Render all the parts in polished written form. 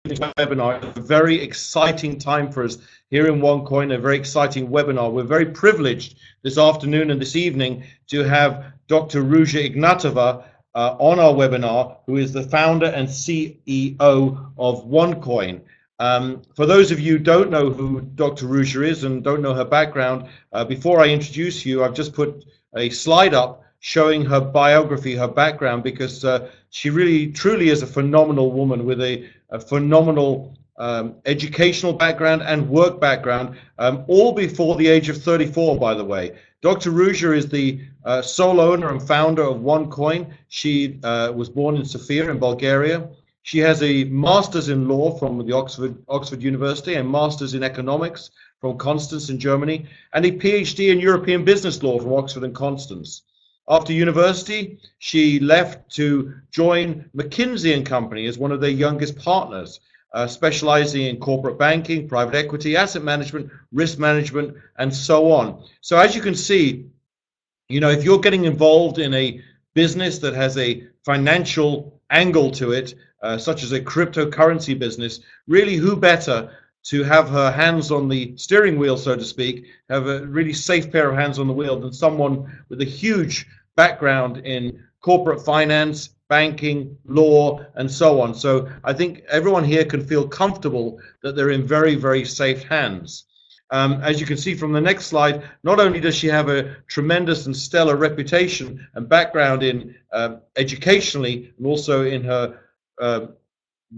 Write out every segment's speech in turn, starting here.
webinar. It's a very exciting time for us here in OneCoin, a very exciting webinar. We're very privileged this afternoon and this evening to have Dr. Ruja Ignatova on our webinar, who is the founder and CEO of OneCoin. For those of you who don't know who Dr. Ruja is and don't know her background, before I introduce you, I've just put a slide up showing her biography, her background, because she really, truly is a phenomenal woman with a phenomenal educational background and work background, all before the age of 34, by the way. Dr. Ruja is the sole owner and founder of OneCoin. She was born in Sofia in Bulgaria. She has a master's in law from the Oxford University, a master's in economics from Constance in Germany, and a PhD in European business law from Oxford and Constance. After university, she left to join McKinsey & Company as one of their youngest partners, specializing in corporate banking, private equity, asset management, risk management, and so on. So as you can see, you know, if you're getting involved in a business that has a financial angle to it, such as a cryptocurrency business, really who better to have her hands on the steering wheel, so to speak, have a really safe pair of hands on the wheel than someone with a huge background in corporate finance, banking, law, and so on. So I think everyone here can feel comfortable that they're in very, very safe hands. As you can see from the next slide, not only does she have a tremendous and stellar reputation and background in educationally and also in her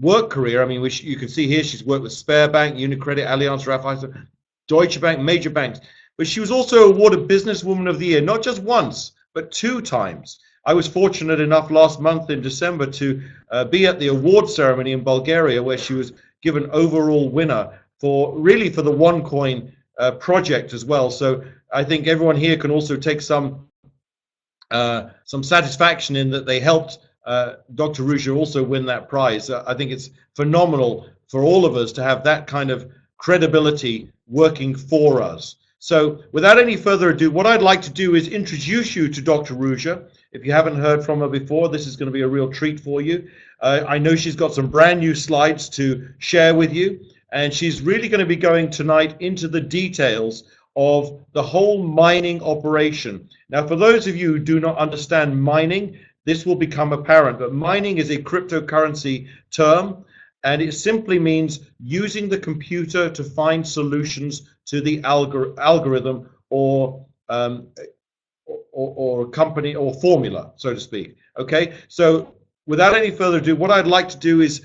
work career. I mean, which you can see here, she's worked with Sberbank, UniCredit, Allianz, Raiffeisen, Deutsche Bank, major banks. But she was also awarded Businesswoman of the Year, not just once, but 2 times. I was fortunate enough last month in December to be at the award ceremony in Bulgaria, where she was given overall winner for really for the OneCoin project as well. So I think everyone here can also take some satisfaction in that they helped Dr. Ruja also win that prize. I think it's phenomenal for all of us to have that kind of credibility working for us. So without any further ado, what I'd like to do is introduce you to Dr. Ruja. If you haven't heard from her before, this is going to be a real treat for you. I know she's got some brand new slides to share with you, and she's really going to be going tonight into the details of the whole mining operation. Now, for those of you who do not understand mining, this will become apparent, but mining is a cryptocurrency term, and it simply means using the computer to find solutions to the algorithm or company or formula, so to speak. Okay, so without any further ado, what I'd like to do is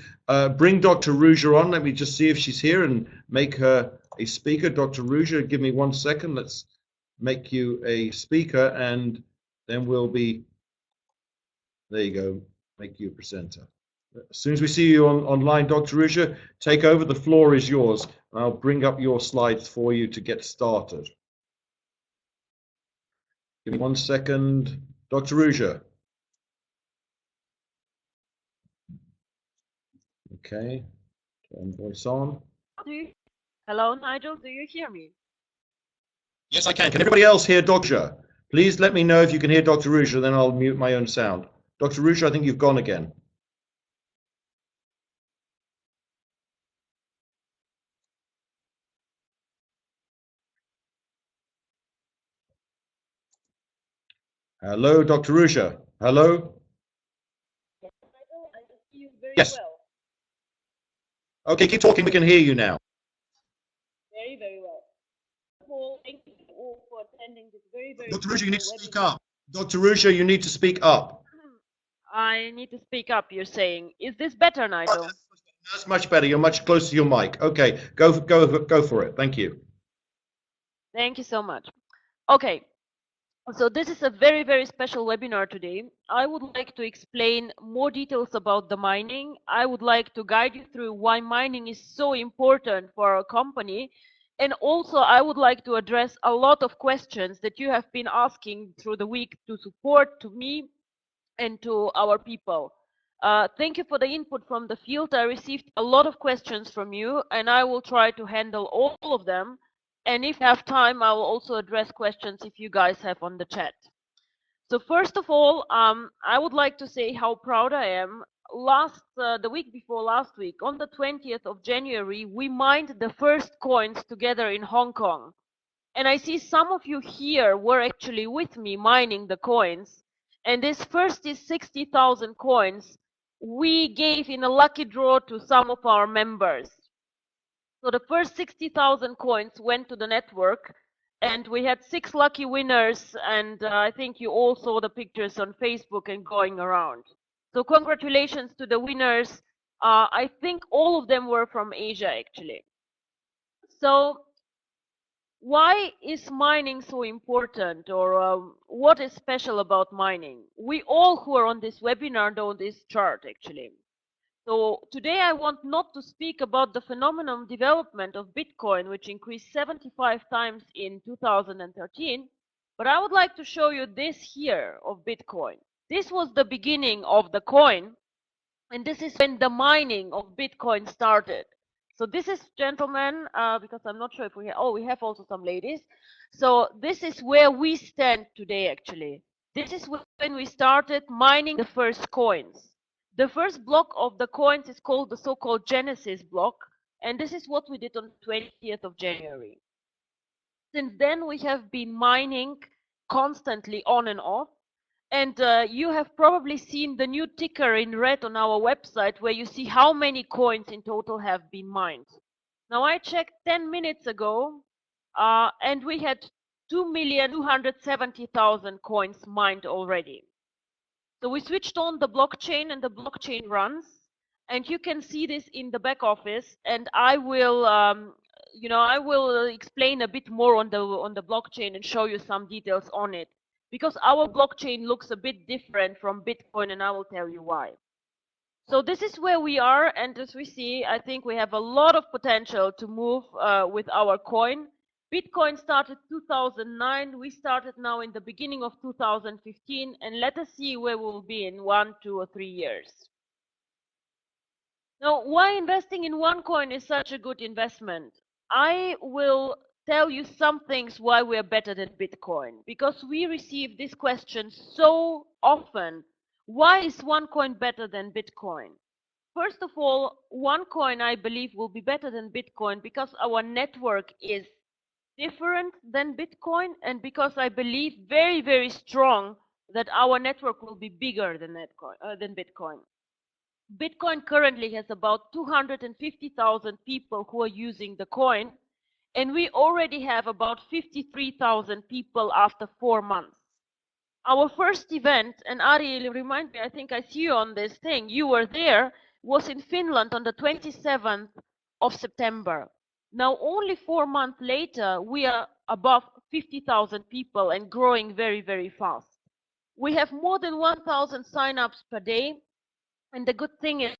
bring Dr. Ruja on. Let me just see if she's here and make her a speaker. Dr. Ruja, give me 1 second. Let's make you a speaker, and then we'll be. There you go, make you a presenter. As soon as we see you online, Dr. Ruja, take over. The floor is yours. I'll bring up your slides for you to get started. Give me 1 second. Dr. Ruja. Okay, turn voice on. Hello, Nigel, do you hear me? Yes, I can. Can everybody else hear Dr.? Please let me know if you can hear Dr. Ruja, then I'll mute my own sound. Dr. Ruja, I think you've gone again. Hello, Dr. Ruja. Hello? Yes, I see you very yes. well. Okay, keep talking. We can hear you now. Very, very well. Well, thank you all for attending this very, very Dr. Ruja, you need to speak up. Dr. Ruja, you need to speak up. I need to speak up, you're saying. Is this better, Nigel? That's much better. You're much closer to your mic. Okay, go for it. Thank you. Thank you so much. Okay, so this is a very, very special webinar today. I would like to explain more details about the mining. I would like to guide you through why mining is so important for our company. And also, I would like to address a lot of questions that you have been asking through the week to support to me and to our people. Thank you for the input from the field. I received a lot of questions from you, and I will try to handle all of them. And if I have time, I will also address questions if you guys have on the chat. So first of all, I would like to say how proud I am the week before last week, on the 20th of January, we mined the first coins together in Hong Kong. And I see some of you here were actually with me mining the coins. And this first is 60,000 coins we gave in a lucky draw to some of our members. So the first 60,000 coins went to the network, and we had 6 lucky winners, and I think you all saw the pictures on Facebook and going around. So congratulations to the winners. I think all of them were from Asia actually. So why is mining so important, or what is special about mining? We all who are on this webinar know this chart actually. So today I want not to speak about the phenomenon development of Bitcoin, which increased 75 times in 2013, but I would like to show you this here of Bitcoin. This was the beginning of the coin, and this is when the mining of Bitcoin started. So this is, gentlemen, because I'm not sure if we have, we have also some ladies. So this is where we stand today actually. This is when we started mining the first coins. The first block of the coins is called the so-called Genesis block, and this is what we did on 20th of January. Since then, we have been mining constantly on and off, and you have probably seen the new ticker in red on our website where you see how many coins in total have been mined. Now, I checked 10 minutes ago, and we had 2,270,000 coins mined already. So we switched on the blockchain, and the blockchain runs, and you can see this in the back office. And I will, I will explain a bit more on the blockchain and show you some details on it, because our blockchain looks a bit different from Bitcoin, and I will tell you why. So this is where we are, and as we see, I think we have a lot of potential to move with our coin. Bitcoin started 2009, we started now in the beginning of 2015, and let us see where we'll be in 1, 2, or 3 years. Now, why investing in OneCoin is such a good investment? I will tell you some things why we are better than Bitcoin, because we receive this question so often. Why is OneCoin better than Bitcoin? First of all, OneCoin, I believe, will be better than Bitcoin because our network is different than Bitcoin, and because I believe very, very strong that our network will be bigger than Bitcoin. Bitcoin currently has about 250,000 people who are using the coin, and we already have about 53,000 people after 4 months. Our first event, and Ari, remind me, I think I see you on this thing, you were there, was in Finland on the 27th of September. Now, only 4 months later, we are above 50,000 people and growing very, very fast. We have more than 1,000 signups per day, and the good thing is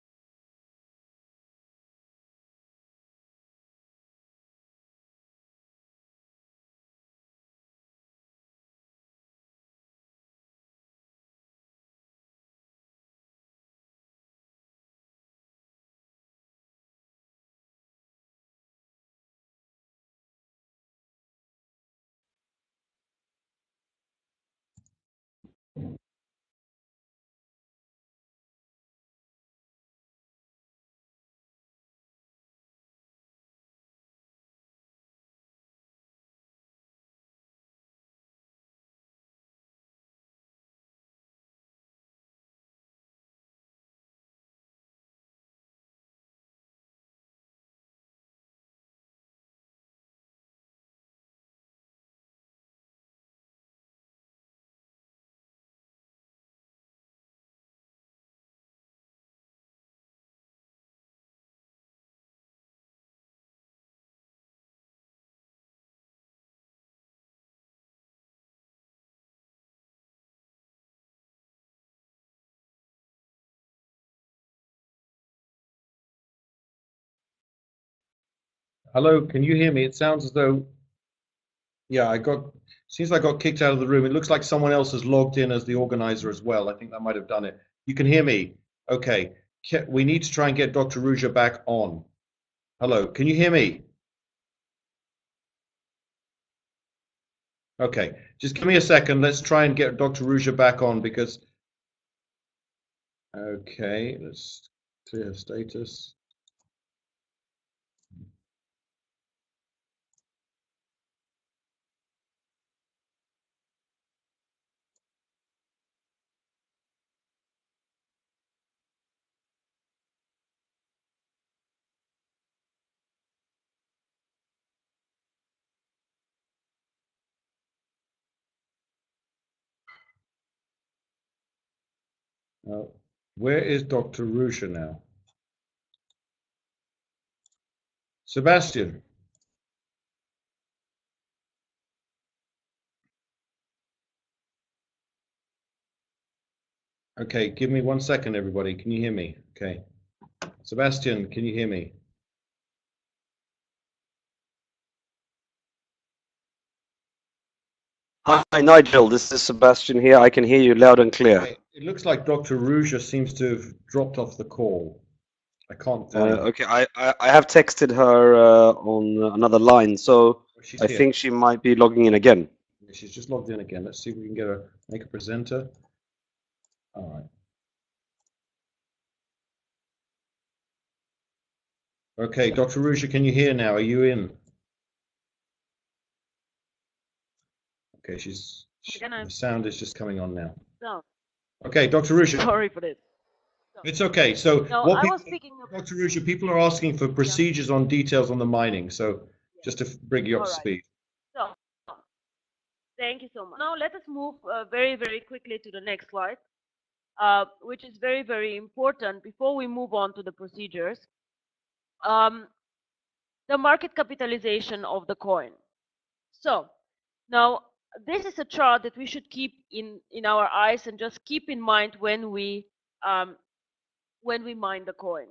Hello, can you hear me? It sounds as though, yeah, since I got kicked out of the room, it looks like someone else has logged in as the organizer as well. I think that might have done it. You can hear me? Okay. We need to try and get Dr. Ruja back on. Hello, can you hear me? Okay, just give me a second. Let's try and get Dr. Ruja back on because Okay, let's clear status. Where is Dr. Rusha now? Sebastian. Okay, give me 1 second, everybody. Can you hear me? Okay. Sebastian, can you hear me? Hi, Nigel. This is Sebastian here. I can hear you loud and clear. Okay. It looks like Dr. Rusha seems to have dropped off the call. I can't find her. Okay, I have texted her on another line, so She's I here. think she might be logging in again. She's just logged in again. Let's see if we can get her, make a presenter. All right. Okay, Dr. Rusha, can you hear now? Are you in? Okay, the sound is just coming on now. No. Okay, Dr. Rusha. Sorry for this. It's okay. So No, what I people, was speaking of, Dr. Rusha, people are asking for procedures on details on the mining. So just to bring you up to All right. speed. So, thank you so much. Now let us move very, very quickly to the next slide, which is very, very important before we move on to the procedures. The market capitalization of the coin. So now this is a chart that we should keep in our eyes and just keep in mind when we mine the coin.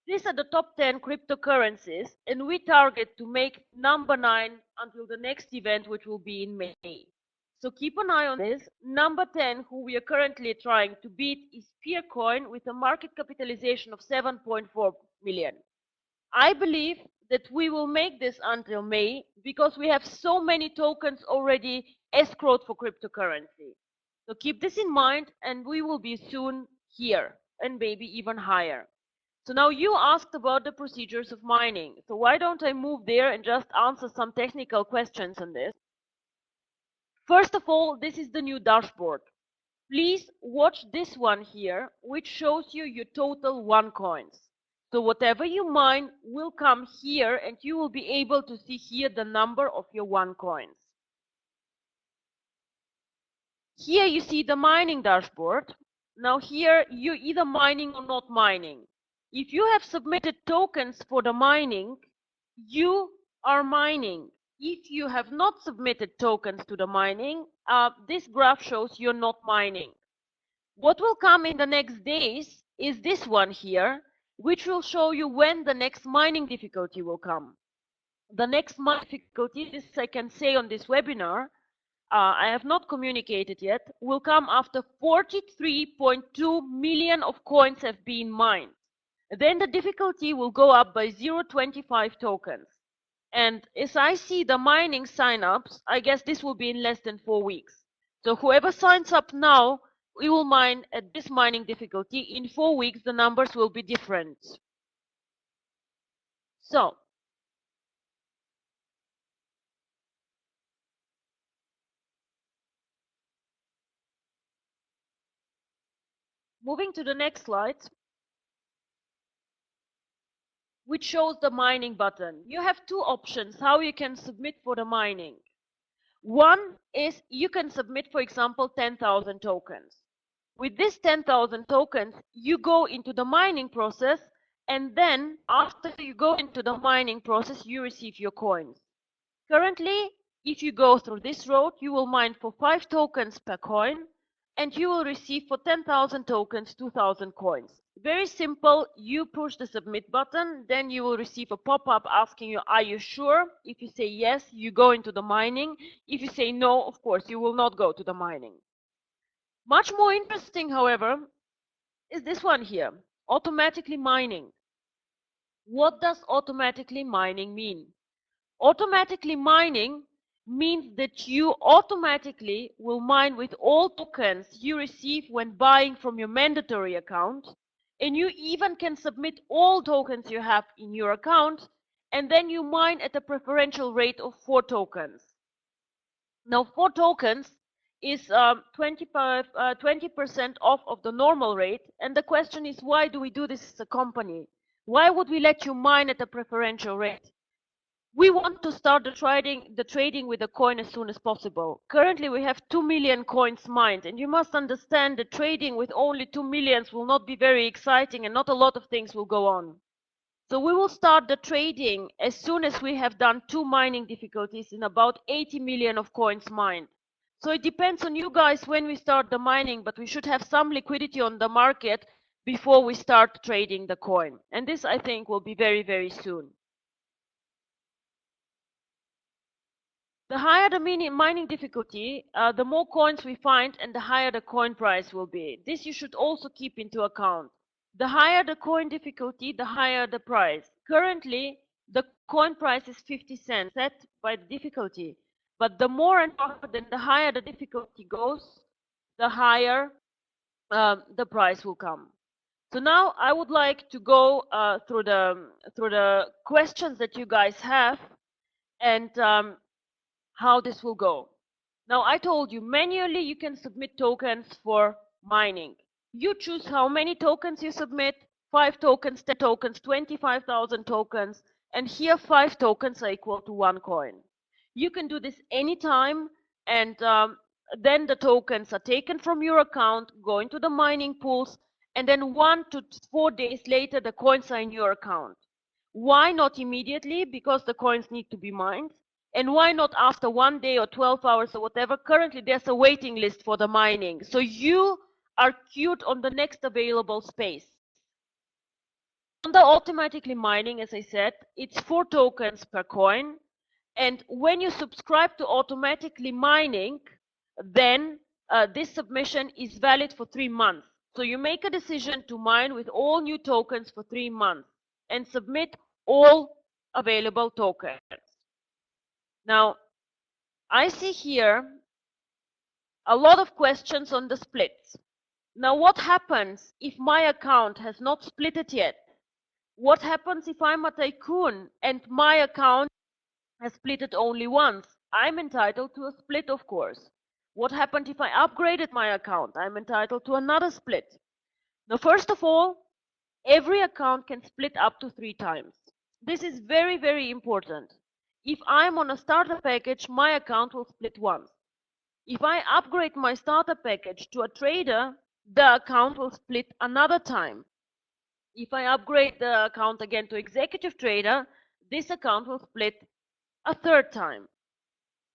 These are the top 10 cryptocurrencies, and we target to make number 9 until the next event, which will be in May. So keep an eye on this. Number 10, who we are currently trying to beat, is Peercoin with a market capitalization of 7.4 million. I believe that we will make this until May because we have so many tokens already escrowed for cryptocurrency. So keep this in mind, and we will be soon here and maybe even higher. So now you asked about the procedures of mining. So why don't I move there and just answer some technical questions on this? First of all, this is the new dashboard. Please watch this one here, which shows you your total OneCoins. So whatever you mine will come here, and you will be able to see here the number of your OneCoins. Here you see the mining dashboard. Now here you're either mining or not mining. If you have submitted tokens for the mining, you are mining. If you have not submitted tokens to the mining, this graph shows you're not mining. What will come in the next days is this one here, which will show you when the next mining difficulty will come. The next mining difficulty, this I can say on this webinar, I have not communicated yet, will come after 43.2 million of coins have been mined. Then the difficulty will go up by 0.25 tokens. And as I see the mining signups, I guess this will be in less than 4 weeks. So whoever signs up now, we will mine at this mining difficulty. In 4 weeks, the numbers will be different. So moving to the next slide, which shows the mining button. You have two options how you can submit for the mining. One is you can submit, for example, 10,000 tokens. With this 10,000 tokens, you go into the mining process, and then after you go into the mining process, you receive your coins. Currently, if you go through this road, you will mine for 5 tokens per coin, and you will receive for 10,000 tokens 2,000 coins. Very simple. You push the submit button, then you will receive a pop-up asking you, are you sure? If you say yes, you go into the mining. If you say no, of course, you will not go to the mining. Much more interesting, however, is this one here, automatically mining. What does automatically mining mean? Automatically mining means that you automatically will mine with all tokens you receive when buying from your mandatory account, and you even can submit all tokens you have in your account, and then you mine at a preferential rate of 4 tokens. Now 4 tokens is 20% off of the normal rate, and the question is, why do we do this as a company? Why would we let you mine at a preferential rate? We want to start the trading with the coin as soon as possible. Currently we have 2 million coins mined, and you must understand that trading with only 2 millions will not be very exciting, and not a lot of things will go on. So we will start the trading as soon as we have done 2 mining difficulties in about 80 million of coins mined. So it depends on you guys when we start the mining, but we should have some liquidity on the market before we start trading the coin. And this, I think, will be very, very soon. The higher the mining difficulty, the more coins we find and the higher the coin price will be. This you should also keep into account. The higher the coin difficulty, the higher the price. Currently, the coin price is 50 cents set by the difficulty. But the more and more, then the higher the difficulty goes, the higher the price will come. So now I would like to go through the questions that you guys have, and how this will go. Now I told you manually you can submit tokens for mining. You choose how many tokens you submit: 5 tokens, 10 tokens, 25,000 tokens, and here 5 tokens are equal to 1 coin. You can do this anytime, and then the tokens are taken from your account, go into the mining pools, and then 1 to 4 days later the coins are in your account. Why not immediately? Because the coins need to be mined. And why not after 1 day or 12 hours or whatever? Currently there's a waiting list for the mining, so you are queued on the next available space. On the automatically mining, as I said, it's 4 tokens per coin, and when you subscribe to automatically mining, then this submission is valid for 3 months. So you make a decision to mine with all new tokens for 3 months and submit all available tokens. Now, I see here a lot of questions on the splits. Now, what happens if my account has not split it yet? What happens if I'm a tycoon and my account has split it only once? I'm entitled to a split, of course. What happened if I upgraded my account? I'm entitled to another split. Now, first of all, every account can split up to 3 times. This is very, very important. If I'm on a starter package, my account will split once. If I upgrade my starter package to a trader, the account will split another time. If I upgrade the account again to executive trader, this account will split a 3rd time.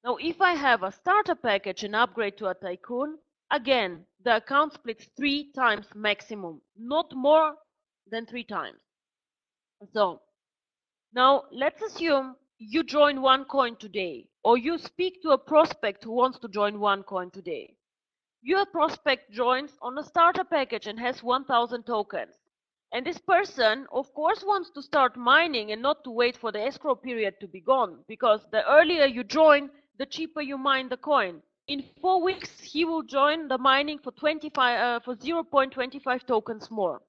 Now, if I have a starter package and upgrade to a tycoon, again, the account splits 3 times maximum, not more than 3 times. So, now let's assume you join OneCoin today, or you speak to a prospect who wants to join OneCoin today. Your prospect joins on a starter package and has 1,000 tokens. And this person, of course, wants to start mining and not to wait for the escrow period to be gone, because the earlier you join, the cheaper you mine the coin. In 4 weeks, he will join the mining for 0.25 tokens more.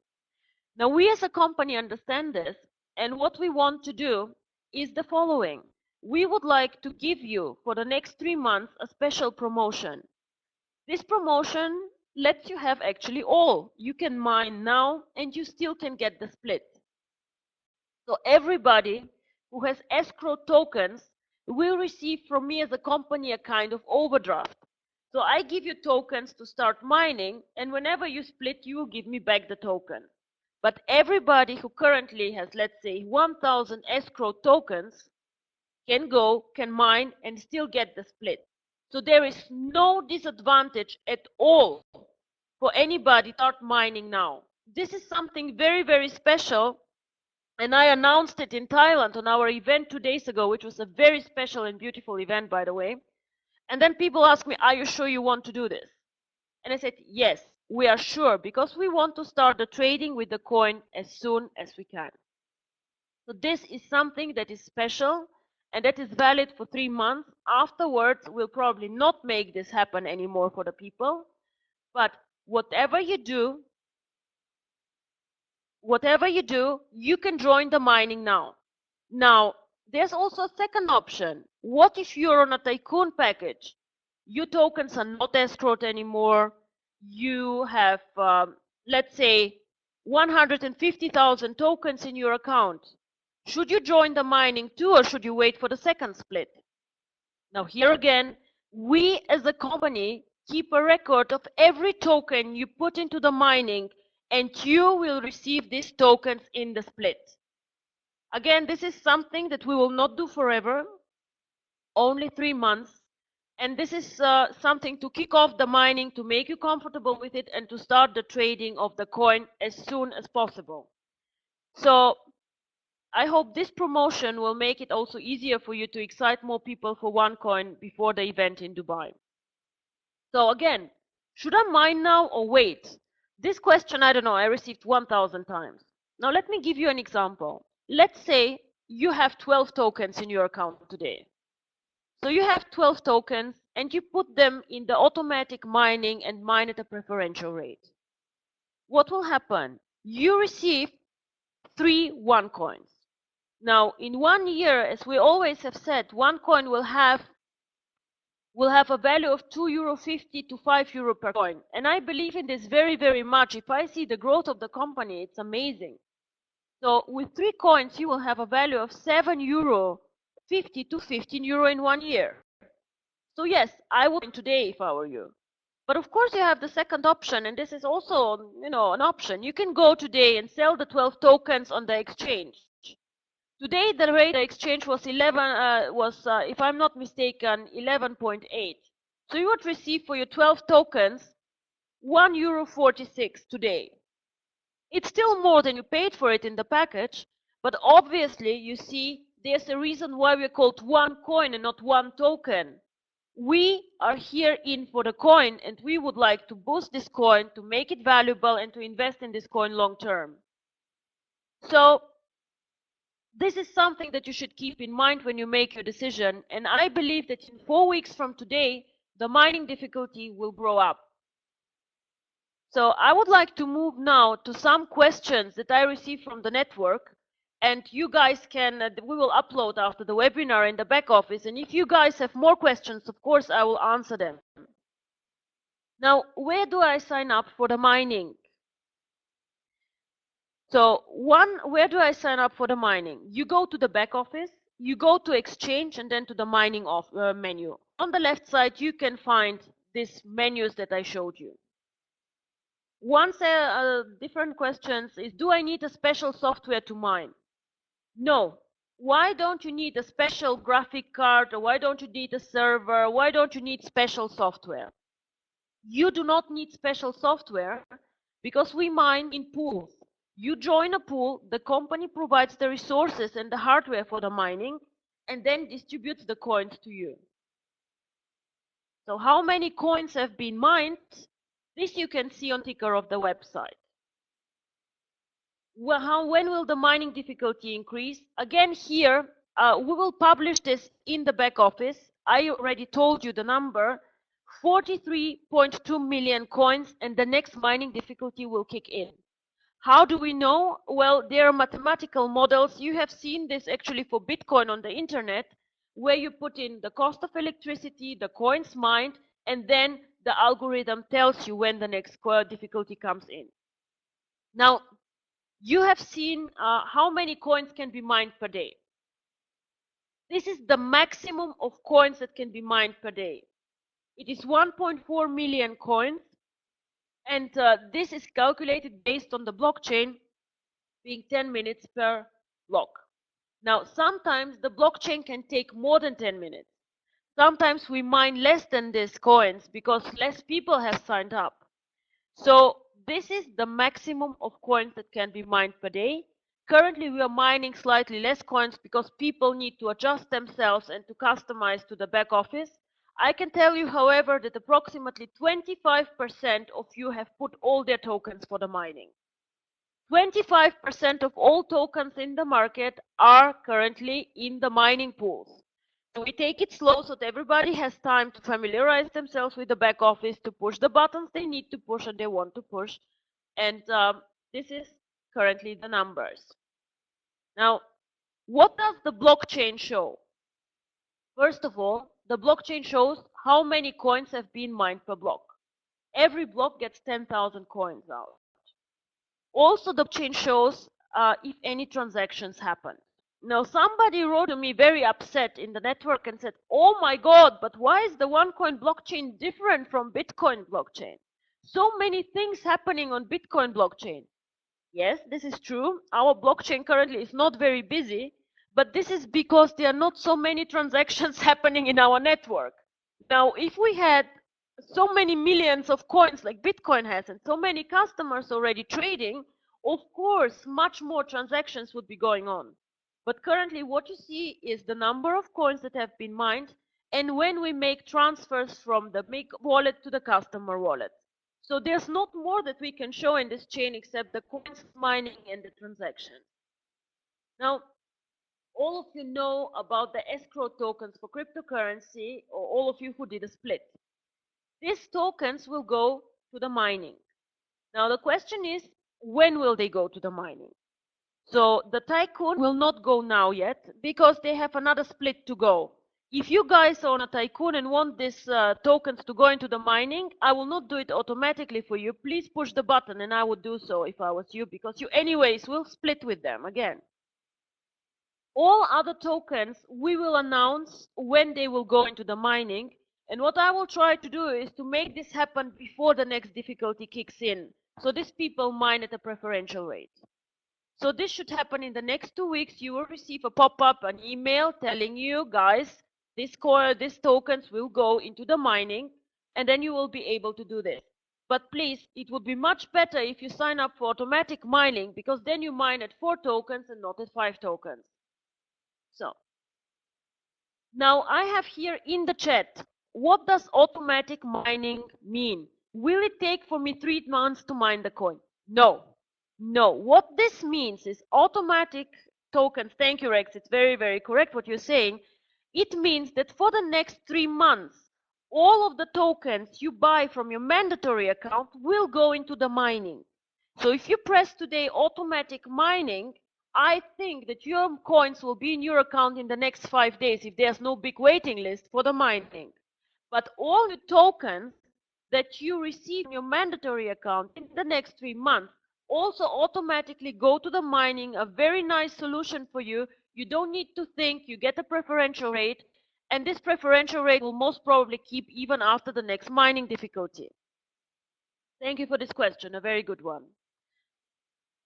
Now, we as a company understand this, and what we want to do is the following. We would like to give you, for the next 3 months, a special promotion. This promotion lets you have actually all. You can mine now and you still can get the split. So everybody who has escrow tokens will receive from me as a company a kind of overdraft. So I give you tokens to start mining, and whenever you split, you will give me back the token. But everybody who currently has, let's say, 1,000 escrow tokens can mine and still get the split. So there is no disadvantage at all for anybody to start mining now. This is something very, very special, and I announced it in Thailand on our event 2 days ago, which was a very special and beautiful event, by the way. And then people asked me, are you sure you want to do this? And I said, yes, we are sure, because we want to start the trading with the coin as soon as we can. So this is something that is special, and that is valid for 3 months. Afterwards, we'll probably not make this happen anymore for the people. But whatever you do, you can join the mining now. Now, there's also a second option. What if you're on a tycoon package? Your tokens are not escrowed anymore. You have, let's say, 150,000 tokens in your account. Should you join the mining too, or should you wait for the second split? Now, here again, we as a company keep a record of every token you put into the mining, and you will receive these tokens in the split. Again, this is something that we will not do forever, only 3 months. And this is something to kick off the mining, to make you comfortable with it, and to start the trading of the coin as soon as possible. So I hope this promotion will make it also easier for you to excite more people for OneCoin before the event in Dubai. So again, should I mine now or wait? This question, I don't know, I received 1,000 times. Now let me give you an example. Let's say you have 12 tokens in your account today. So you have 12 tokens and you put them in the automatic mining and mine at a preferential rate. What will happen? You receive 3 OneCoins. Now, in 1 year, as we always have said, OneCoin will have a value of €2.50 to €5 per coin. And I believe in this very, very much. If I see the growth of the company, it's amazing. So with 3 coins, you will have a value of €7.50 to €15 in 1 year. So yes, I would today if I were you. But of course, you have the second option, and this is also, an option. You can go today and sell the 12 tokens on the exchange. Today, the rate of the exchange was if I'm not mistaken, 11.8. So you would receive for your 12 tokens €1.46 today. It's still more than you paid for it in the package, but obviously you see there's a reason why we're called OneCoin and not one token. We are here in for the coin, and we would like to boost this coin, to make it valuable, and to invest in this coin long term. So this is something that you should keep in mind when you make your decision, and I believe that in 4 weeks from today, the mining difficulty will grow up. So I would like to move now to some questions that I received from the network, and you guys can, we will upload after the webinar in the back office, and if you guys have more questions, of course, I will answer them. Now, where do I sign up for the mining? So where do I sign up for the mining? You go to the back office, you go to exchange, and then to the mining menu. On the left side, you can find these menus that I showed you. One different questions is, do I need a special software to mine? No. Why don't you need a special graphic card, or why don't you need a server? Why don't you need special software? You do not need special software because we mine in pools. You join a pool, the company provides the resources and the hardware for the mining, and then distributes the coins to you. So how many coins have been mined? This you can see on the ticker of the website. Well, when will the mining difficulty increase? Again, here, we will publish this in the back office. I already told you the number, 43.2 million coins, and the next mining difficulty will kick in. How do we know? Well, there are mathematical models. You have seen this actually for Bitcoin on the internet, where you put in the cost of electricity, the coins mined, and then the algorithm tells you when the next difficulty comes in. Now, you have seen how many coins can be mined per day. This is the maximum of coins that can be mined per day. It is 1.4 million coins, and this is calculated based on the blockchain being 10 minutes per block. Now, sometimes the blockchain can take more than 10 minutes. Sometimes we mine less than these coins because less people have signed up. So this is the maximum of coins that can be mined per day. Currently, we are mining slightly less coins because people need to adjust themselves and to customize to the back office. I can tell you, however, that approximately 25% of you have put all their tokens for the mining. 25% of all tokens in the market are currently in the mining pools. We take it slow so that everybody has time to familiarize themselves with the back office, to push the buttons they need to push and they want to push. And this is currently the numbers. Now, what does the blockchain show? First of all, the blockchain shows how many coins have been mined per block. Every block gets 10,000 coins out. Also, the blockchain shows if any transactions happen. Now, somebody wrote to me very upset in the network and said, oh my God, but why is the OneCoin blockchain different from Bitcoin blockchain? So many things happening on Bitcoin blockchain. Yes, this is true. Our blockchain currently is not very busy, but this is because there are not so many transactions happening in our network. Now, if we had so many millions of coins like Bitcoin has and so many customers already trading, of course, much more transactions would be going on. But currently what you see is the number of coins that have been mined and when we make transfers from the wallet to the customer wallet. So there's not more that we can show in this chain except the coins mining and the transaction. Now, all of you know about the escrow tokens for cryptocurrency, or all of you who did a split. These tokens will go to the mining. Now the question is, when will they go to the mining? So the Tycoon will not go now yet because they have another split to go. If you guys own a Tycoon and want these tokens to go into the mining, I will not do it automatically for you. Please push the button and I would do so if I was you, because you anyways will split with them again. All other tokens we will announce when they will go into the mining, and what I will try to do is to make this happen before the next difficulty kicks in, so these people mine at a preferential rate. So this should happen in the next 2 weeks. You will receive a pop-up, an email telling you, guys, these tokens will go into the mining, and then you will be able to do this. But please, it would be much better if you sign up for automatic mining, because then you mine at 4 tokens and not at 5 tokens. So now I have here in the chat, what does automatic mining mean? Will it take for me 3 months to mine the coin? No. No, what this means is automatic tokens. Thank you, Rex. It's very, very correct what you're saying. It means that for the next 3 months, all of the tokens you buy from your mandatory account will go into the mining. So if you press today automatic mining, I think that your coins will be in your account in the next 5 days if there's no big waiting list for the mining. But all the tokens that you receive in your mandatory account in the next 3 months also automatically go to the mining. A very nice solution for you. You don't need to think, you get a preferential rate, and this preferential rate will most probably keep even after the next mining difficulty. Thank you for this question, a very good one.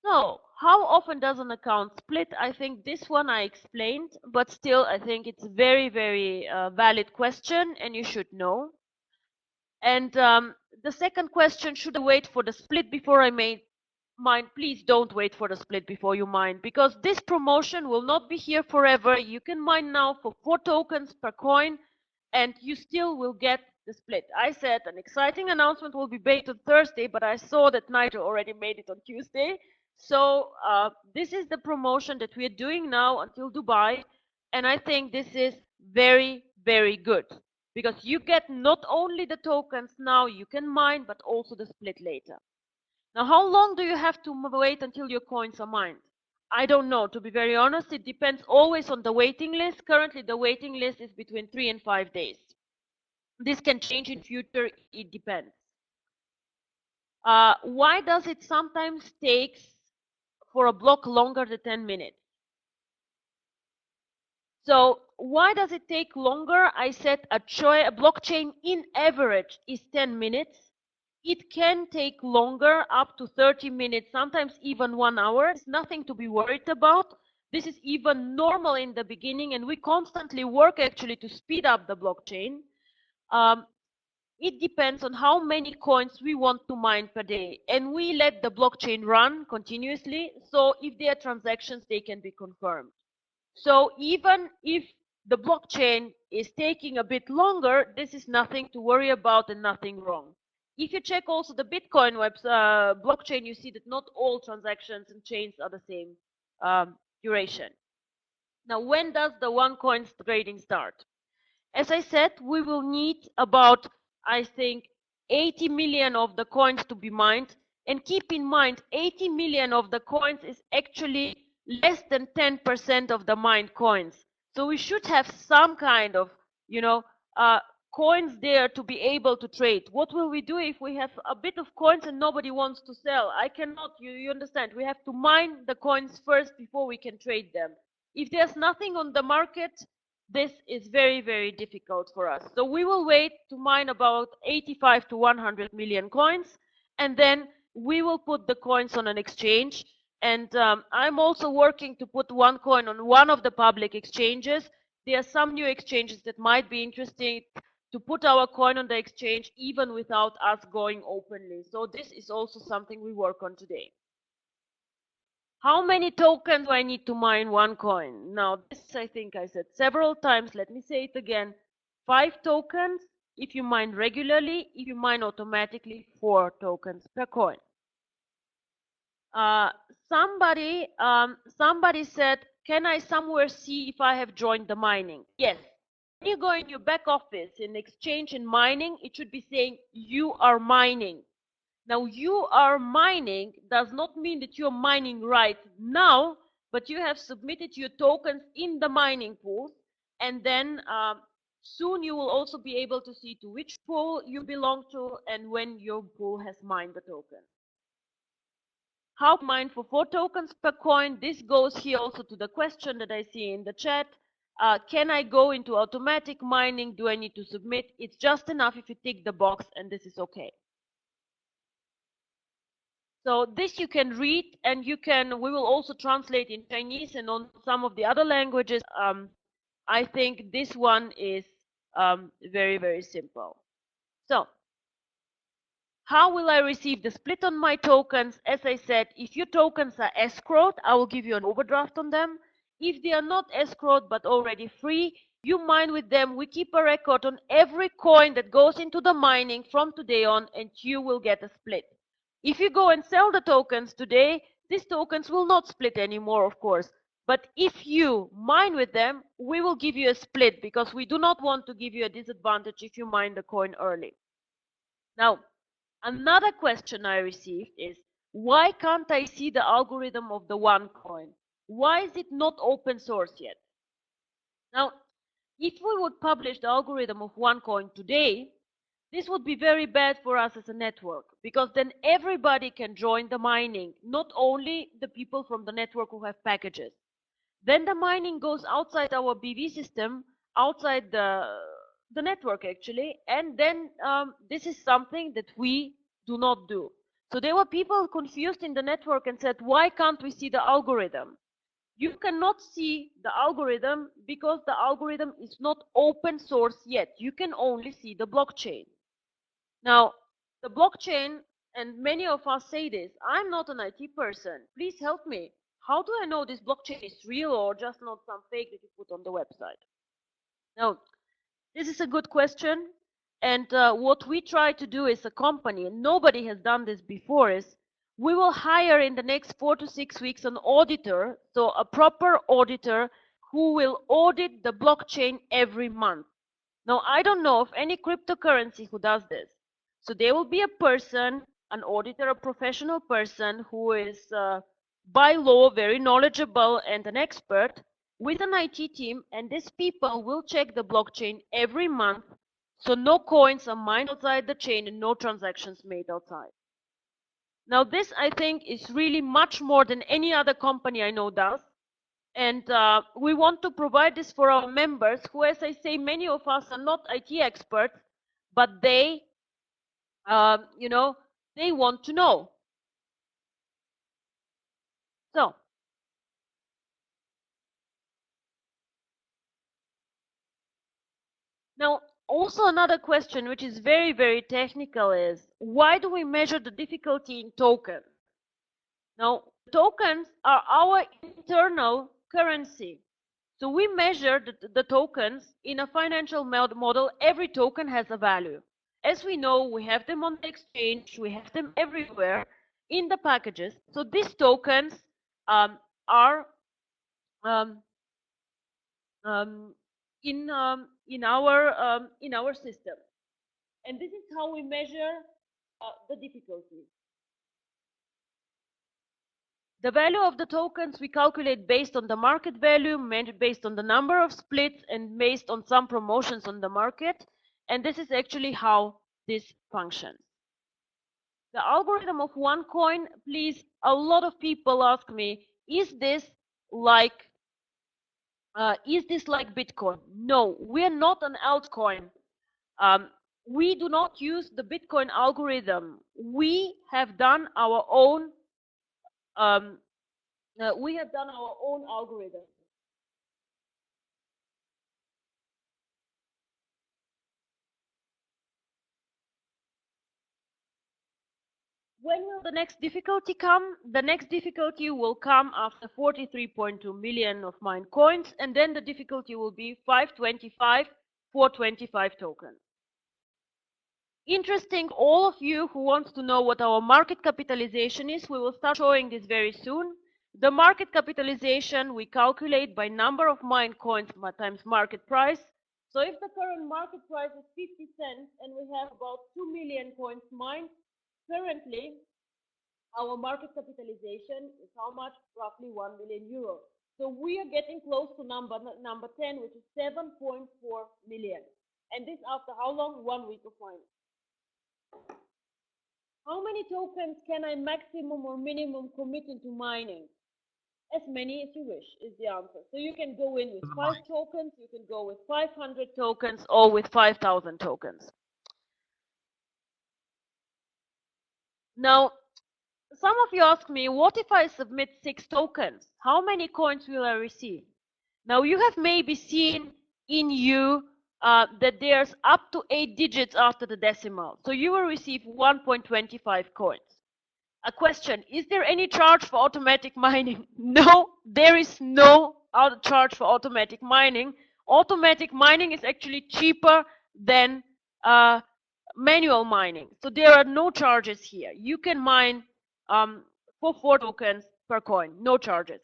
So, how often does an account split? I think this one I explained, but still I think it's a very, very valid question and you should know. And the second question, should I wait for the split before I mine? Please don't wait for the split before you mine, because this promotion will not be here forever. You can mine now for 4 tokens per coin and you still will get the split. I said an exciting announcement will be made on Thursday, but I saw that Nigel already made it on Tuesday. So this is the promotion that we are doing now until Dubai, and I think this is very, very good, because you get not only the tokens now you can mine, but also the split later. Now, how long do you have to wait until your coins are mined? I don't know, to be very honest. It depends always on the waiting list. Currently, the waiting list is between 3 and 5 days. This can change in future, it depends. Why does it sometimes take for a block longer than 10 minutes? So why does it take longer? I said a blockchain in average is 10 minutes. It can take longer, up to 30 minutes, sometimes even 1 hour. It's nothing to be worried about. This is even normal in the beginning, and we constantly work actually to speed up the blockchain. It depends on how many coins we want to mine per day, and we let the blockchain run continuously, so if there are transactions, they can be confirmed. So even if the blockchain is taking a bit longer, this is nothing to worry about and nothing wrong. If you check also the Bitcoin blockchain, you see that not all transactions and chains are the same duration. Now, when does the OneCoin trading start? As I said, we will need about, I think, 80 million of the coins to be mined. And keep in mind, 80 million of the coins is actually less than 10% of the mined coins. So we should have some kind of, you know, coins there to be able to trade. What will we do if we have a bit of coins and nobody wants to sell? I cannot, you understand, we have to mine the coins first before we can trade them. If there's nothing on the market, this is very, very difficult for us. So we will wait to mine about 85 to 100 million coins, and then we will put the coins on an exchange. And I'm also working to put one coin on one of the public exchanges. There are some new exchanges that might be interesting to put our coin on the exchange even without us going openly. So this is also something we work on today. How many tokens do I need to mine one coin? Now, this I think I said several times. Let me say it again. 5 tokens if you mine regularly. If you mine automatically, 4 tokens per coin. Somebody said, can I somewhere see if I have joined the mining? Yes. When you go in your back office in exchange and mining, it should be saying you are mining. Now, you are mining does not mean that you're mining right now, but you have submitted your tokens in the mining pools, and then soon you will also be able to see to which pool you belong to and when your pool has mined the token. How to mine for 4 tokens per coin? This goes here also to the question that I see in the chat. Can I go into automatic mining? Do I need to submit? It's just enough if you tick the box, and this is okay. So this you can read, and we will also translate in Chinese and on some of the other languages. I think this one is very, very simple. So how will I receive the split on my tokens? As I said, if your tokens are escrowed, I will give you an overdraft on them. If they are not escrowed but already free, you mine with them. We keep a record on every coin that goes into the mining from today on, and you will get a split. If you go and sell the tokens today, these tokens will not split anymore, of course. But if you mine with them, we will give you a split, because we do not want to give you a disadvantage if you mine the coin early. Now, another question I received is, why can't I see the algorithm of the one coin? Why is it not open source yet? Now, if we would publish the algorithm of one coin today, this would be very bad for us as a network, because then everybody can join the mining, not only the people from the network who have packages. Then the mining goes outside our BV system, outside the network actually, and then this is something that we do not do. So there were people confused in the network and said, why can't we see the algorithm? You cannot see the algorithm because the algorithm is not open source yet. You can only see the blockchain. Now, the blockchain, and many of us say this, I'm not an IT person, please help me. How do I know this blockchain is real or just not some fake that you put on the website? Now, this is a good question. And what we try to do as a company, and nobody has done this before, is we will hire in the next 4 to 6 weeks an auditor, so a proper auditor who will audit the blockchain every month. Now, I don't know of any cryptocurrency who does this. So there will be a person, an auditor, a professional person who is by law very knowledgeable and an expert with an IT team, and these people will check the blockchain every month, so no coins are mined outside the chain and no transactions made outside. Now this, I think, is really much more than any other company I know does. And we want to provide this for our members who, as I say, many of us are not IT experts, but they, they want to know. So, now also another question which is very, very technical is, why do we measure the difficulty in tokens? Now, tokens are our internal currency. So we measure the tokens in a financial model. Every token has a value. As we know, we have them on the exchange, we have them everywhere in the packages. So these tokens are in in our system. And this is how we measure the difficulty. The value of the tokens we calculate based on the market value, based on the number of splits, and based on some promotions on the market. And this is actually how this functions. The algorithm of OneCoin, please, a lot of people ask me, is this like Bitcoin? No, we are not an altcoin. We do not use the Bitcoin algorithm. We have done our own algorithm. When will the next difficulty come? The next difficulty will come after 43.2 million of mined coins, and then the difficulty will be 525, 425 tokens. Interesting, all of you who want to know what our market capitalization is, we will start showing this very soon. The market capitalization we calculate by number of mined coins times market price. So if the current market price is 50 cents and we have about 2 million coins mined, currently our market capitalization is how much? Roughly 1 million euros. So we are getting close to number 10, which is 7.4 million. And this after how long? 1 week of mining. How many tokens can I maximum or minimum commit into mining? As many as you wish is the answer. So you can go in with 5 tokens, you can go with 500 tokens, or with 5,000 tokens. Now, some of you ask me, what if I submit 6 tokens? How many coins will I receive? Now, you have maybe seen in you that there's up to 8 digits after the decimal. So you will receive 1.25 coins. A question, is there any charge for automatic mining? No, there is no charge for automatic mining. Automatic mining is actually cheaper than manual mining. So there are no charges here. You can mine for 4 tokens per coin, no charges.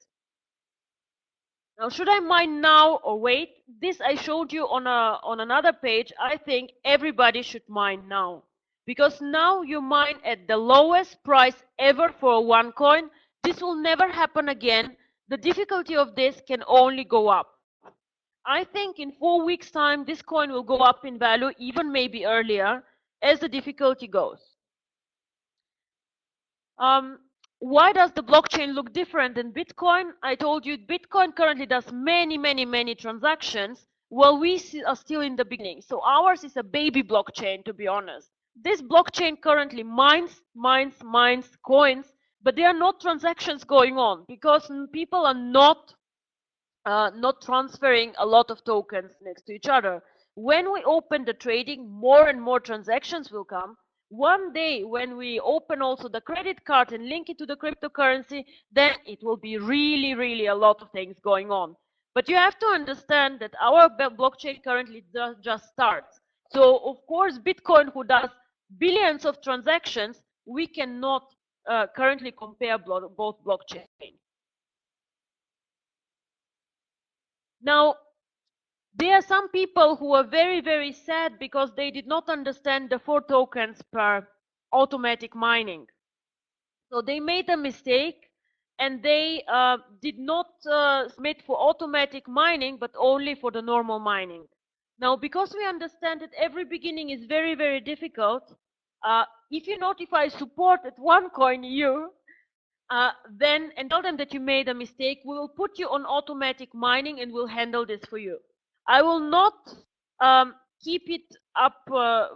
Now, should I mine now or wait? This I showed you on another page. I think everybody should mine now, because now you mine at the lowest price ever for one coin. This will never happen again. The difficulty of this can only go up. I think in 4 weeks' time, this coin will go up in value, even maybe earlier, as the difficulty goes. Why does the blockchain look different than Bitcoin? I told you Bitcoin currently does many transactions, while we are still in the beginning. So ours is a baby blockchain, to be honest. This blockchain currently mines coins, but there are no transactions going on because people are not transferring a lot of tokens next to each other. When we open the trading, more and more transactions will come. One day, when we open also the credit card and link it to the cryptocurrency, then it will be really a lot of things going on. But you have to understand that our blockchain currently just starts. So, of course, Bitcoin, who does billions of transactions, we cannot currently compare both blockchains. Now, there are some people who are very sad because they did not understand the 4 tokens per automatic mining. So they made a mistake and they did not submit for automatic mining, but only for the normal mining. Now, because we understand that every beginning is very difficult, if you notify support at OneCoin.eu, then and tell them that you made a mistake, we will put you on automatic mining and we'll handle this for you. I will not keep it up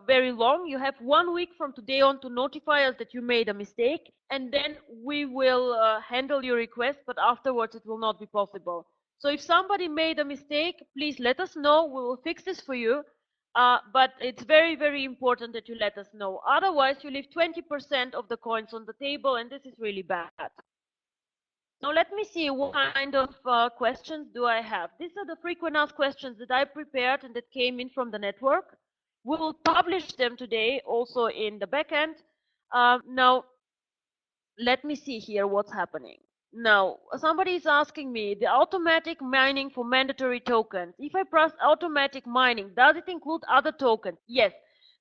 very long. You have 1 week from today on to notify us that you made a mistake, and then we will handle your request, but afterwards it will not be possible. So if somebody made a mistake, please let us know. We will fix this for you. But it's very important that you let us know. Otherwise, you leave 20% of the coins on the table, and this is really bad. Now, let me see what kind of questions do I have. These are the frequent asked questions that I prepared and that came in from the network. We will publish them today also in the backend. Now, let me see here what's happening. Now, somebody is asking me the automatic mining for mandatory tokens. If I press automatic mining, does it include other tokens? Yes.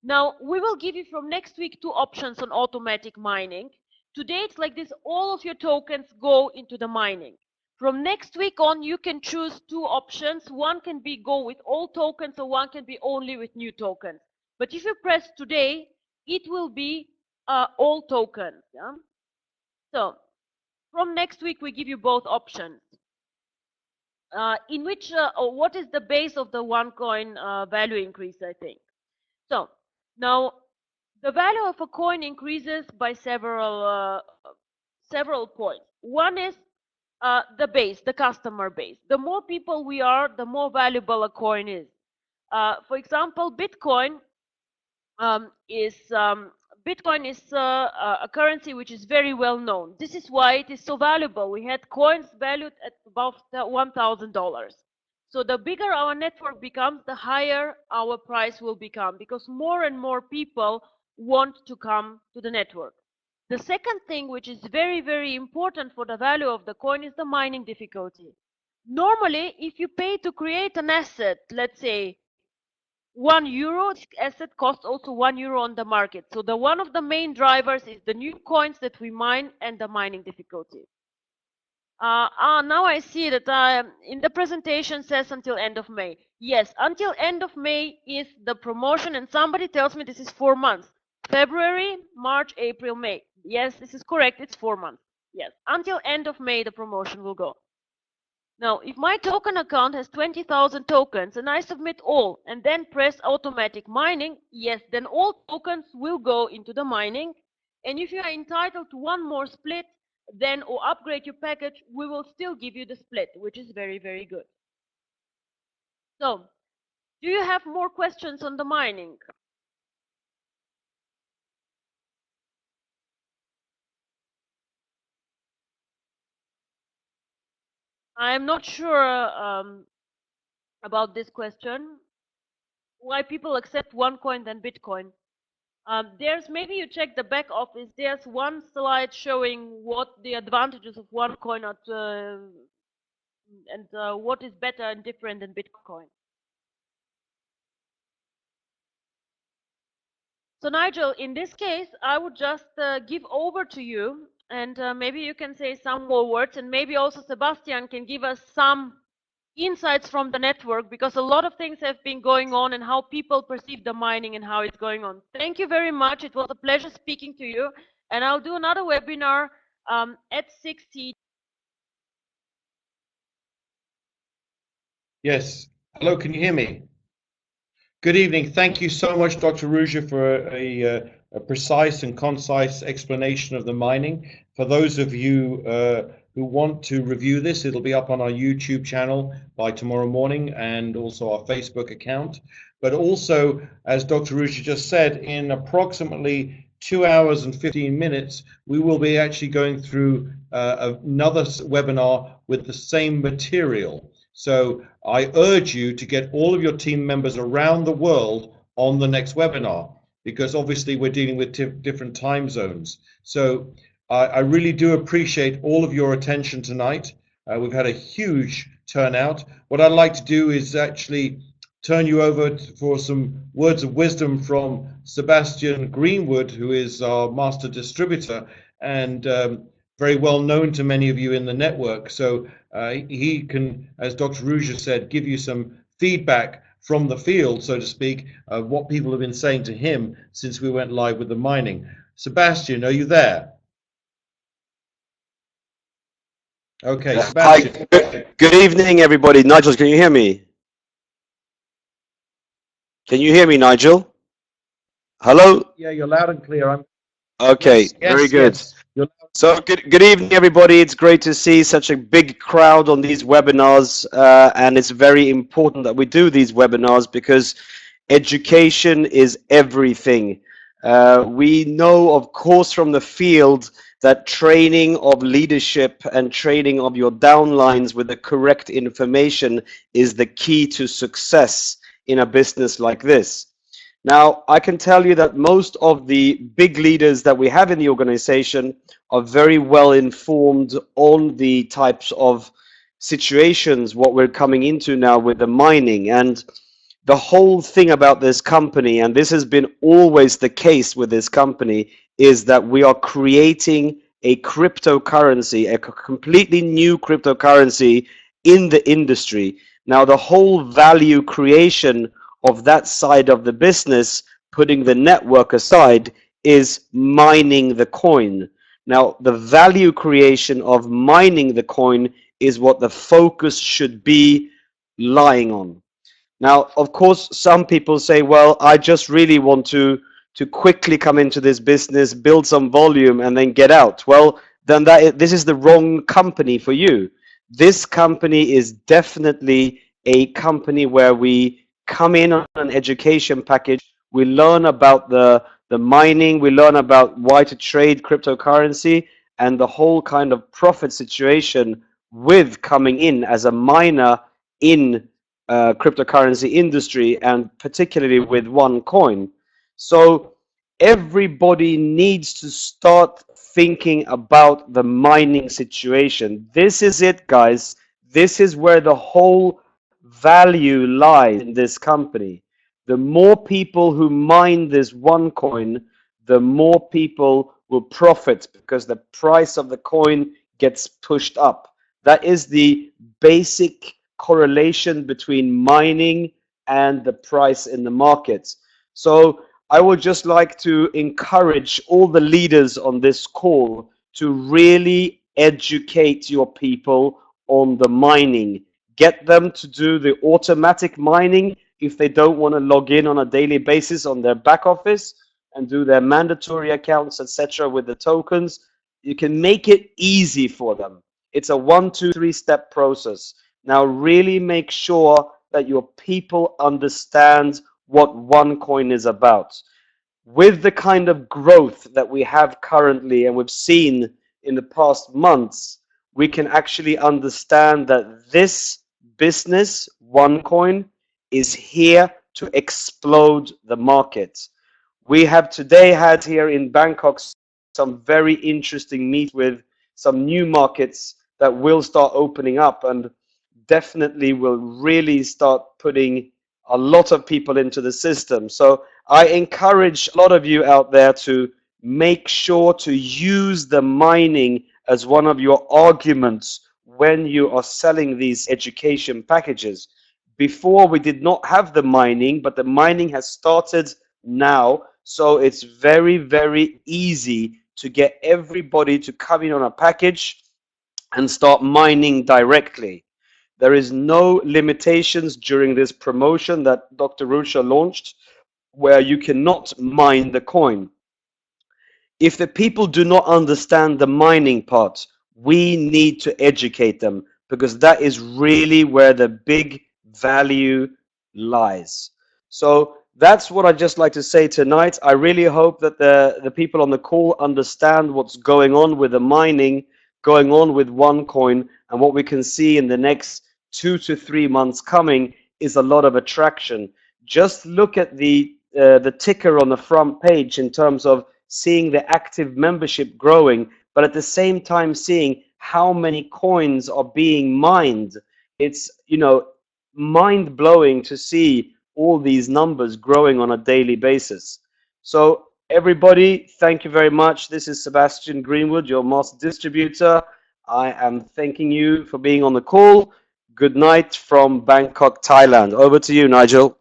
Now, we will give you from next week 2 options on automatic mining. Today, it's like this, all of your tokens go into the mining. From next week on, you can choose 2 options. One can be go with all tokens, or one can be only with new tokens. But if you press today, it will be all tokens. Yeah? So, from next week, we give you both options. In which, what is the base of the OneCoin value increase, I think. So, now, the value of a coin increases by several points. One is the base, the customer base. The more people we are, the more valuable a coin is. For example, Bitcoin is a currency which is very well known. This is why it is so valuable. We had coins valued at above $1,000. So the bigger our network becomes, the higher our price will become, because more and more people want to come to the network. The second thing, which is very, very important for the value of the coin, is the mining difficulty. Normally, if you pay to create an asset, let's say €1, this asset costs also €1 on the market. So one of the main drivers is the new coins that we mine and the mining difficulty. Now I see that in the presentation says until end of May. Yes, until end of May is the promotion, and somebody tells me this is 4 months. February, March, April, May. Yes, this is correct, it's 4 months. Yes, until end of May the promotion will go. Now, if my token account has 20,000 tokens and I submit all and then press automatic mining, yes, then all tokens will go into the mining. And if you are entitled to one more split, then or upgrade your package, we will still give you the split, which is very, very good. So, do you have more questions on the mining? I am not sure about this question. Why people accept OneCoin than Bitcoin? There's, maybe you check the back office, there's one slide showing what the advantages of OneCoin are and what is better and different than Bitcoin. So Nigel, in this case, I would just give over to you, and maybe you can say some more words, and maybe also Sebastian can give us some insights from the network, because a lot of things have been going on and how people perceive the mining and how it's going on. Thank you very much. It was a pleasure speaking to you, and I'll do another webinar at 6 CET. Yes. Hello, can you hear me? Good evening. Thank you so much, Dr. Ruja, for a precise and concise explanation of the mining. For those of you who want to review this, it'll be up on our YouTube channel by tomorrow morning, and also our Facebook account. But also, as Dr. Ruja just said, in approximately 2 hours and 15 minutes, we will be actually going through another webinar with the same material. So I urge you to get all of your team members around the world on the next webinar, because obviously we're dealing with different time zones. So I really do appreciate all of your attention tonight. We've had a huge turnout. What I'd like to do is actually turn you over for some words of wisdom from Sebastian Greenwood, who is our master distributor and very well known to many of you in the network. So he can, as Dr. Ruja said, give you some feedback from the field, so to speak, of what people have been saying to him since we went live with the mining. Sebastian, are you there? Okay, Sebastian. Hi, good evening, everybody. Nigel, can you hear me? Can you hear me, Nigel? Hello? Yeah, you're loud and clear. Okay, yes, very good. Yes. So good evening, everybody. It's great to see such a big crowd on these webinars, and it's very important that we do these webinars because education is everything. We know, of course, from the field that training of leadership and training of your downlines with the correct information is the key to success in a business like this. Now, I can tell you that most of the big leaders that we have in the organization are very well informed on the types of situations, what we're coming into now with the mining. And the whole thing about this company, and this has been always the case with this company, is that we are creating a cryptocurrency, a completely new cryptocurrency in the industry. Now, the whole value creation of that side of the business, putting the network aside, is mining the coin. Now, the value creation of mining the coin is what the focus should be lying on. Now, of course, some people say, well, I just really want to quickly come into this business, build some volume, and then get out. Well, then this is the wrong company for you. This company is definitely a company where we come in on an education package. We learn about the mining, we learn about why to trade cryptocurrency, and the whole kind of profit situation with coming in as a miner in cryptocurrency industry, and particularly with OneCoin. So everybody needs to start thinking about the mining situation. This is it, guys. This is where the whole value lies in this company. The more people who mine this OneCoin, the more people will profit because the price of the coin gets pushed up. That is the basic correlation between mining and the price in the market. So I would just like to encourage all the leaders on this call to really educate your people on the mining. Get them to do the automatic mining if they don't want to log in on a daily basis on their back office and do their mandatory accounts, etc. with the tokens. You can make it easy for them. It's a 1, 2, 3 step process. Now really make sure that your people understand what OneCoin is about. With the kind of growth that we have currently and we've seen in the past months, we can actually understand that this business, OneCoin, is here to explode the market. We have today had here in Bangkok some very interesting meet with some new markets that will start opening up and definitely will really start putting a lot of people into the system. So I encourage a lot of you out there to make sure to use the mining as one of your arguments when you are selling these education packages. Before we did not have the mining, but the mining has started now. So it's very, very easy to get everybody to come in on a package and start mining directly. There is no limitations during this promotion that Dr. Ruja launched where you cannot mine the coin. If the people do not understand the mining part, we need to educate them because that is really where the big value lies. So that's what I'd just like to say tonight. I really hope that the people on the call understand what's going on with the mining, going on with OneCoin, and what we can see in the next 2 to 3 months coming is a lot of attraction. Just look at the ticker on the front page in terms of seeing the active membership growing, but at the same time seeing how many coins are being mined. It's, mind-blowing to see all these numbers growing on a daily basis. So everybody, thank you very much. This is Sebastian Greenwood, your master distributor. I am thanking you for being on the call. Good night from Bangkok, Thailand. Over to you, Nigel.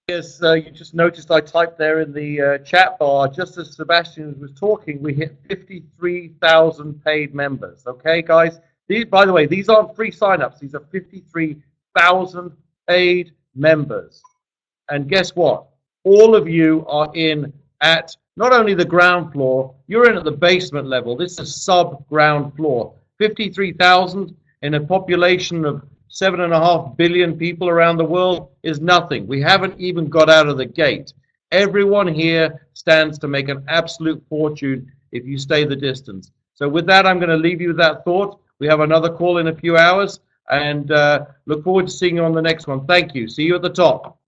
Yes, you just noticed I typed there in the chat bar, just as Sebastian was talking, we hit 53,000 paid members. Okay, guys? By the way, these aren't free signups. These are 53,000 paid members. And guess what? All of you are in at not only the ground floor, you're in at the basement level. This is sub-ground floor. 53,000 in a population of 7.5 billion people around the world is nothing. We haven't even got out of the gate. Everyone here stands to make an absolute fortune if you stay the distance. So with that, I'm going to leave you with that thought. We have another call in a few hours. and look forward to seeing you on the next one. Thank you. See you at the top.